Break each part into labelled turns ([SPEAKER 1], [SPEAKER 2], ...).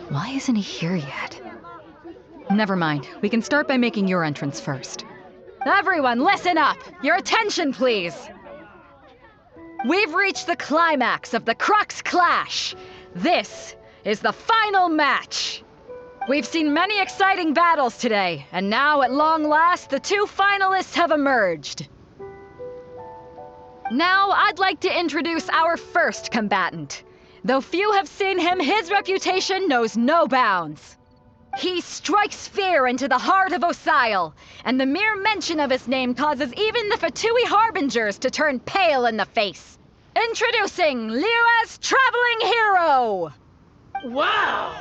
[SPEAKER 1] Why isn't he here yet? Never mind. We can start by making your entrance first. Everyone, listen up! Your attention, please! We've reached the climax of the Crux Clash! This is the final match! We've seen many exciting battles today, and now, at long last, the two finalists have emerged. Now, I'd like to introduce our first combatant. Though few have seen him, his reputation knows no bounds. He strikes fear into the heart of Osile, and the mere mention of his name causes even the Fatui Harbingers to turn pale in the face. Introducing Liyue's Traveling Hero!
[SPEAKER 2] Wow!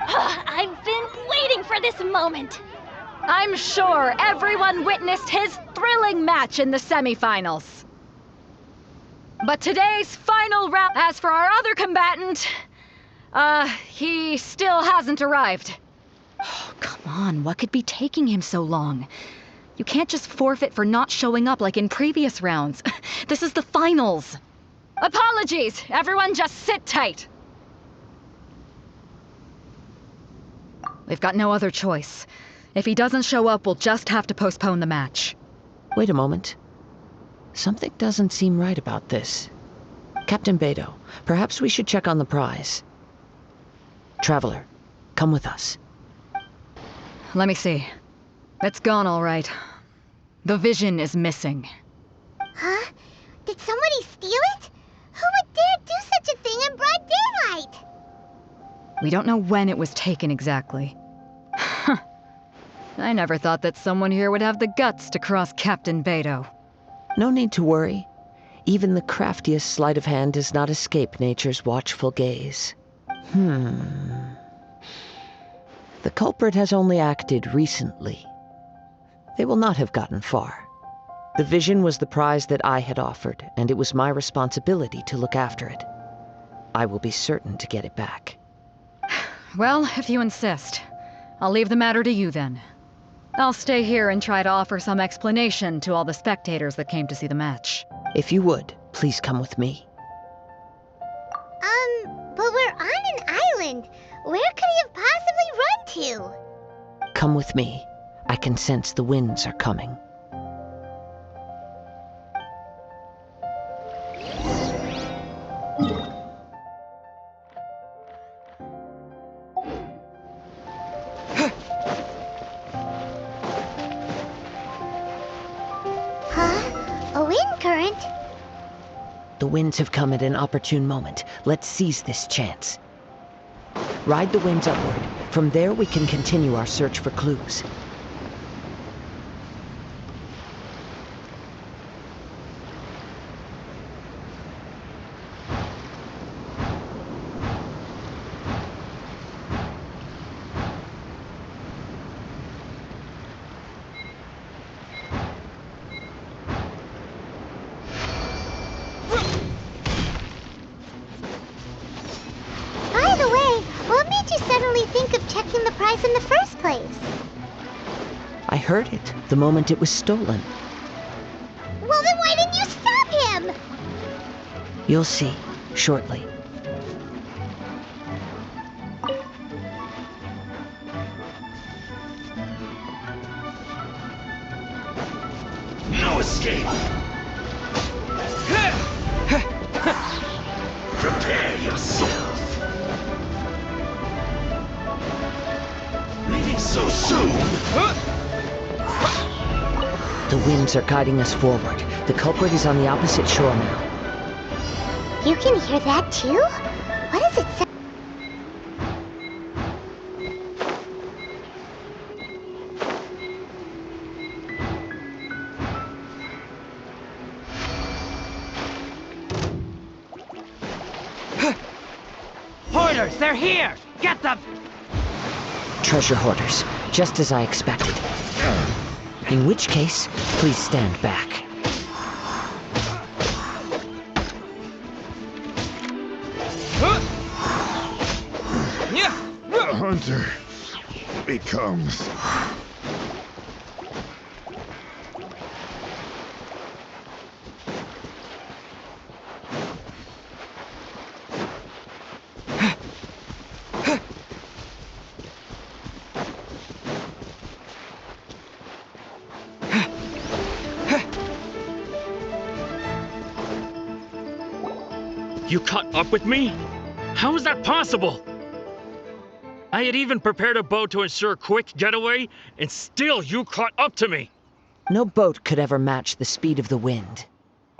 [SPEAKER 3] I've been waiting for this moment!
[SPEAKER 1] I'm sure everyone witnessed his thrilling match in the semifinals. But today's final round, as for our other combatant, he still hasn't arrived. Oh, come on, what could be taking him so long? You can't just forfeit for not showing up like in previous rounds. This is the finals. Apologies, everyone just sit tight. We've got no other choice. If he doesn't show up, we'll just have to postpone the match.
[SPEAKER 4] Wait a moment. Something doesn't seem right about this. Captain Beidou, perhaps we should check on the prize. Traveler, come with us.
[SPEAKER 1] Let me see. It's gone all right. The vision is missing.
[SPEAKER 3] Huh? Did somebody steal it? Who would dare do such a thing in broad daylight?
[SPEAKER 1] We don't know when it was taken exactly. I never thought that someone here would have the guts to cross Captain Beidou.
[SPEAKER 4] No need to worry. Even the craftiest sleight of hand does not escape nature's watchful gaze. The culprit has only acted recently. They will not have gotten far. The vision was the prize that I had offered, and it was my responsibility to look after it. I will be certain to get it back.
[SPEAKER 1] Well, if you insist. I'll leave the matter to you then. I'll stay here and try to offer some explanation to all the spectators that came to see the match.
[SPEAKER 4] If you would, please come with me.
[SPEAKER 3] But we're on an island. Where could he have possibly run to?
[SPEAKER 4] Come with me. I can sense the winds are coming.
[SPEAKER 3] A wind current?
[SPEAKER 4] The winds have come at an opportune moment. Let's seize this chance. Ride the winds upward. From there we can continue our search for clues.
[SPEAKER 3] By the way, what made you suddenly think of checking the prize in the first place?
[SPEAKER 4] I heard it the moment it was stolen.
[SPEAKER 3] Well, then why didn't you stop him?
[SPEAKER 4] You'll see, shortly.
[SPEAKER 2] No escape! Prepare yourself! Leaving so soon?
[SPEAKER 4] The winds are guiding us forward. The culprit is on the opposite shore now.
[SPEAKER 3] You can hear that too? What does it say?
[SPEAKER 5] Hoarders, they're here! Get them!
[SPEAKER 4] Treasure hoarders, just as I expected. In which case, please stand back.
[SPEAKER 6] The hunter becomes...
[SPEAKER 7] You caught up with me? How is that possible? I had even prepared a boat to ensure a quick getaway, and still you caught up to me!
[SPEAKER 4] No boat could ever match the speed of the wind.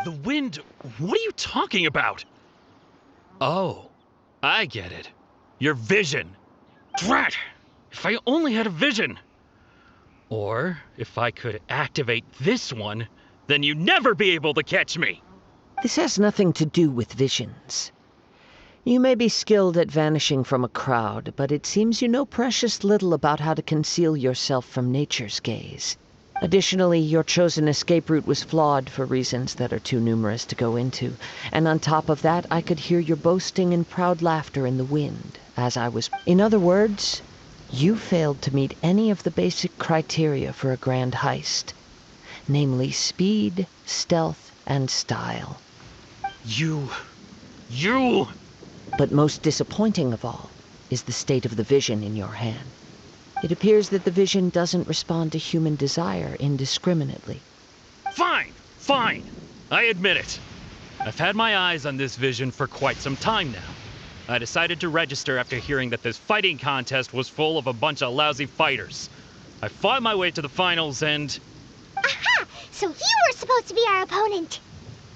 [SPEAKER 7] The wind? What are you talking about? Oh, I get it. Your vision. Drat! If I only had a vision! Or, if I could activate this one, then you'd never be able to catch me!
[SPEAKER 4] This has nothing to do with visions. You may be skilled at vanishing from a crowd, but it seems you know precious little about how to conceal yourself from nature's gaze. Additionally, your chosen escape route was flawed for reasons that are too numerous to go into, and on top of that, I could hear your boasting and proud laughter in the wind, as I was... In other words, you failed to meet any of the basic criteria for a grand heist, namely speed, stealth, and style.
[SPEAKER 7] You...
[SPEAKER 4] But most disappointing of all is the state of the vision in your hand. It appears that the vision doesn't respond to human desire indiscriminately.
[SPEAKER 7] Fine! I admit it. I've had my eyes on this vision for quite some time now. I decided to register after hearing that this fighting contest was full of a bunch of lousy fighters. I fought my way to the finals and...
[SPEAKER 3] Aha! So you were supposed to be our opponent.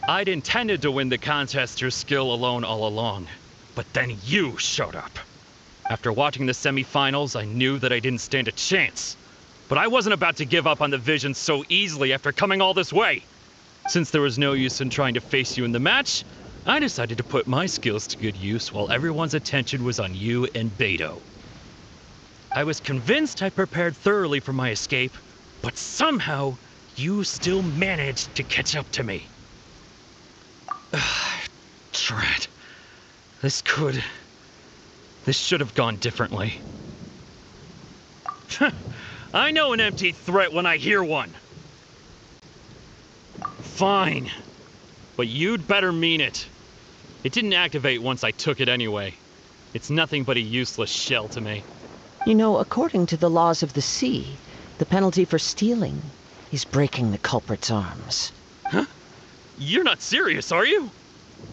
[SPEAKER 7] I'd intended to win the contest through skill alone all along. But then you showed up. After watching the semi-finals, I knew that I didn't stand a chance. But I wasn't about to give up on the vision so easily after coming all this way. Since there was no use in trying to face you in the match, I decided to put my skills to good use while everyone's attention was on you and Beto. I was convinced I prepared thoroughly for my escape, but somehow you still managed to catch up to me. Drat. This should have gone differently. I know an empty threat when I hear one. Fine. But you'd better mean it. It didn't activate once I took it anyway. It's nothing but a useless shell to me.
[SPEAKER 4] You know, according to the laws of the sea, the penalty for stealing is breaking the culprit's arms.
[SPEAKER 7] Huh? You're not serious, are you?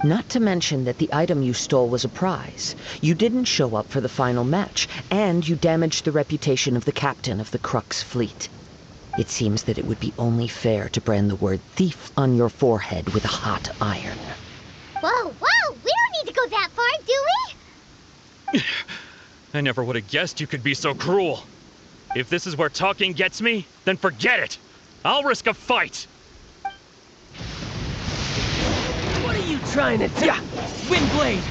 [SPEAKER 4] Not to mention that the item you stole was a prize. You didn't show up for the final match, and you damaged the reputation of the captain of the Crux fleet. It seems that it would be only fair to brand the word thief on your forehead with a hot iron.
[SPEAKER 3] Whoa, we don't need to go that far, do we?
[SPEAKER 7] I never would have guessed you could be so cruel. If this is where talking gets me, then forget it. I'll risk a fight.
[SPEAKER 5] What are you trying to do? Windblade!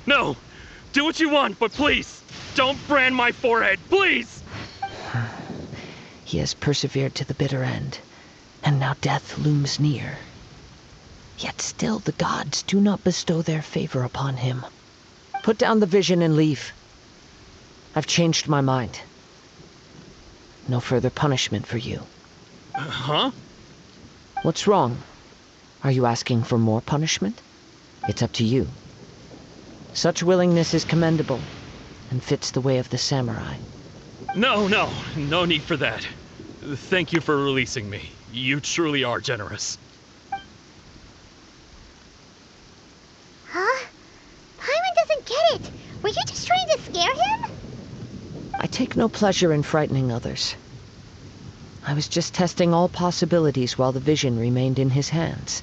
[SPEAKER 7] No! Do what you want, but please, don't brand my forehead, please!
[SPEAKER 4] He has persevered to the bitter end, and now death looms near. Yet still the gods do not bestow their favor upon him. Put down the vision and leave. I've changed my mind. No further punishment for you.
[SPEAKER 7] Huh?
[SPEAKER 4] What's wrong? Are you asking for more punishment? It's up to you. Such willingness is commendable, and fits the way of the samurai.
[SPEAKER 7] No need for that. Thank you for releasing me. You truly are generous.
[SPEAKER 3] Huh? Paimon doesn't get it. Were you just trying to scare him?
[SPEAKER 4] I take no pleasure in frightening others. I was just testing all possibilities while the vision remained in his hands.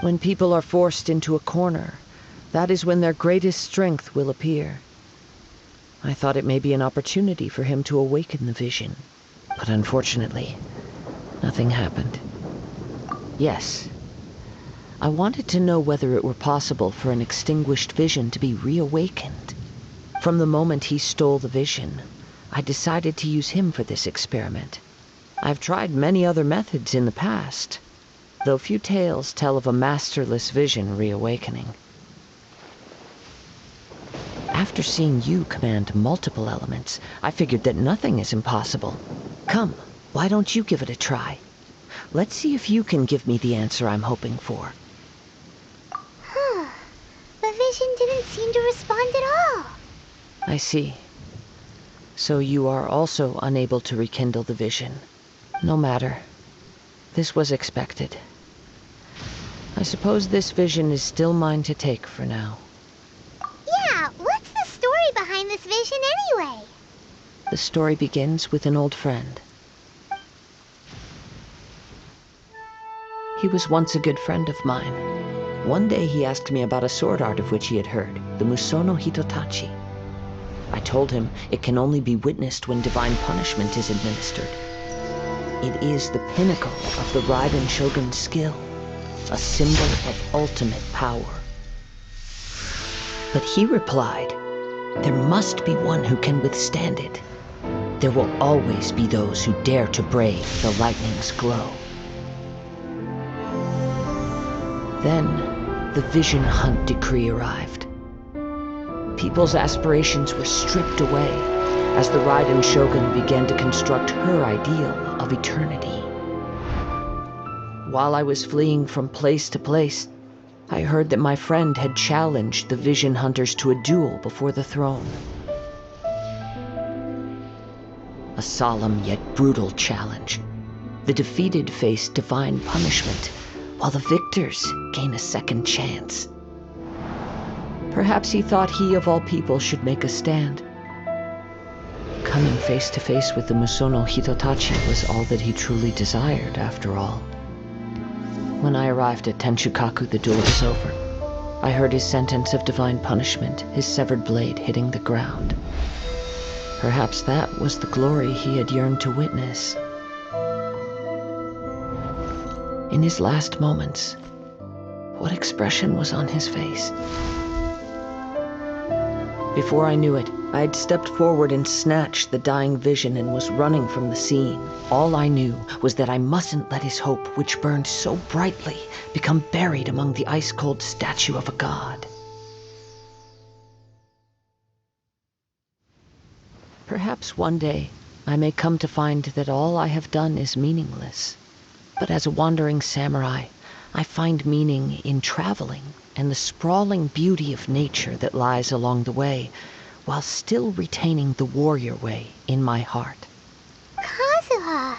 [SPEAKER 4] When people are forced into a corner, that is when their greatest strength will appear. I thought it may be an opportunity for him to awaken the vision, but unfortunately, nothing happened. Yes, I wanted to know whether it were possible for an extinguished vision to be reawakened. From the moment he stole the vision, I decided to use him for this experiment. I've tried many other methods in the past, though few tales tell of a masterless vision reawakening. After seeing you command multiple elements, I figured that nothing is impossible. Come, why don't you give it a try? Let's see if you can give me the answer I'm hoping for.
[SPEAKER 3] The vision seem to respond at all.
[SPEAKER 4] I see. So you are also unable to rekindle the vision. No matter. This was expected. I suppose this vision is still mine to take for now.
[SPEAKER 3] Yeah, what's the story behind this vision anyway?
[SPEAKER 4] The story begins with an old friend. He was once a good friend of mine. One day he asked me about a sword art of which he had heard, the Musono Hitotachi. I told him it can only be witnessed when divine punishment is administered. It is the pinnacle of the Raiden Shogun's skill, a symbol of ultimate power. But he replied, there must be one who can withstand it. There will always be those who dare to brave the lightning's glow. Then, the Vision Hunt decree arrived. People's aspirations were stripped away as the Raiden Shogun began to construct her ideal of eternity. While I was fleeing from place to place, I heard that my friend had challenged the Vision Hunters to a duel before the throne. A solemn yet brutal challenge. The defeated face divine punishment, while the victors gain a second chance. Perhaps he thought he of all people should make a stand. Coming face to face with the Musono Hitotachi was all that he truly desired, after all. When I arrived at Tenshukaku, the duel was over. I heard his sentence of divine punishment, his severed blade hitting the ground. Perhaps that was the glory he had yearned to witness. In his last moments, what expression was on his face? Before I knew it, I had stepped forward and snatched the dying vision and was running from the scene. All I knew was that I mustn't let his hope, which burned so brightly, become buried among the ice-cold statue of a god. Perhaps one day I may come to find that all I have done is meaningless. But as a wandering samurai, I find meaning in traveling and the sprawling beauty of nature that lies along the way, while still retaining the warrior way in my heart.
[SPEAKER 3] Kazuha!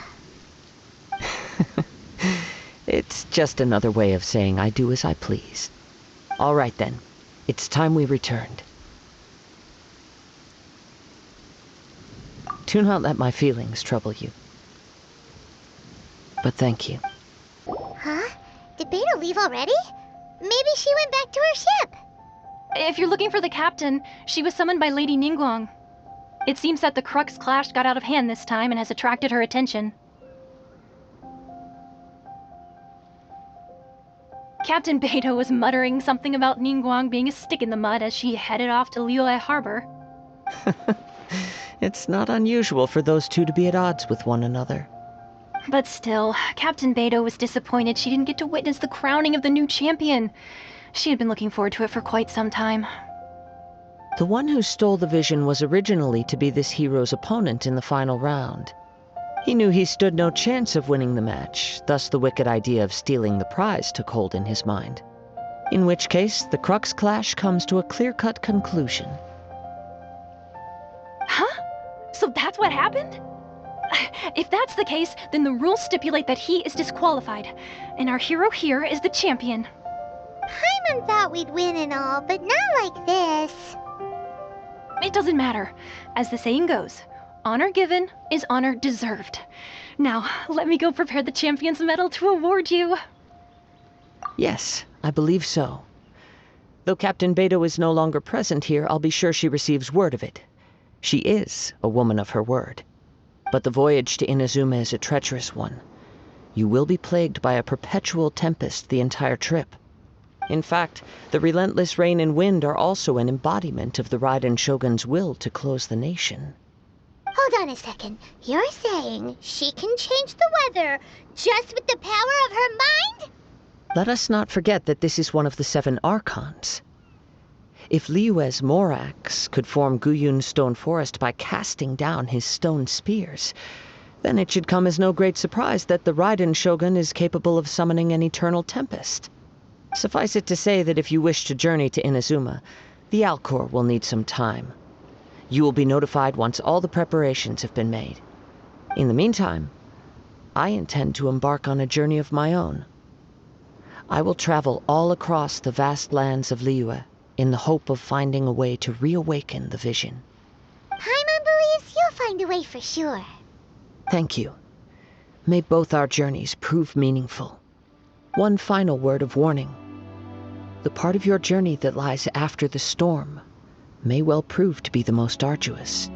[SPEAKER 4] It's just another way of saying I do as I please. All right then, it's time we returned. Do not let my feelings trouble you. But thank you.
[SPEAKER 3] Huh? Did Beta leave already? Maybe she went back to her ship.
[SPEAKER 1] If you're looking for the captain, she was summoned by Lady Ningguang. It seems that the Crux clash got out of hand this time and has attracted her attention. Captain Beidou was muttering something about Ningguang being a stick in the mud as she headed off to Liyue Harbor.
[SPEAKER 4] It's not unusual for those two to be at odds with one another.
[SPEAKER 1] But still, Captain Beidou was disappointed she didn't get to witness the crowning of the new champion. She had been looking forward to it for quite some time.
[SPEAKER 4] The one who stole the vision was originally to be this hero's opponent in the final round. He knew he stood no chance of winning the match, thus the wicked idea of stealing the prize took hold in his mind. In which case, the Crux clash comes to a clear-cut conclusion.
[SPEAKER 1] Huh? So that's what happened? If that's the case, then the rules stipulate that he is disqualified, and our hero here is the champion.
[SPEAKER 3] Paimon thought we'd win and all, but not like this.
[SPEAKER 1] It doesn't matter. As the saying goes, honor given is honor deserved. Now, let me go prepare the champion's medal to award you.
[SPEAKER 4] Yes, I believe so. Though Captain Beidou is no longer present here, I'll be sure she receives word of it. She is a woman of her word. But the voyage to Inazuma is a treacherous one. You will be plagued by a perpetual tempest the entire trip. In fact, the relentless rain and wind are also an embodiment of the Raiden Shogun's will to close the nation.
[SPEAKER 3] Hold on a second. You're saying she can change the weather just with the power of her mind?
[SPEAKER 4] Let us not forget that this is one of the 7 Archons. If Liyue's Morax could form Guyun's stone forest by casting down his stone spears, then it should come as no great surprise that the Raiden Shogun is capable of summoning an eternal tempest. Suffice it to say that if you wish to journey to Inazuma, The Alcor will need some time. You will be notified once all the preparations have been made. In the meantime, I intend to embark on a journey of my own. I will travel all across the vast lands of Liyue in the hope of finding a way to reawaken the vision.
[SPEAKER 3] Paimon believes you'll find a way for sure.
[SPEAKER 4] Thank you. May both our journeys prove meaningful. One final word of warning. The part of your journey that lies after the storm may well prove to be the most arduous.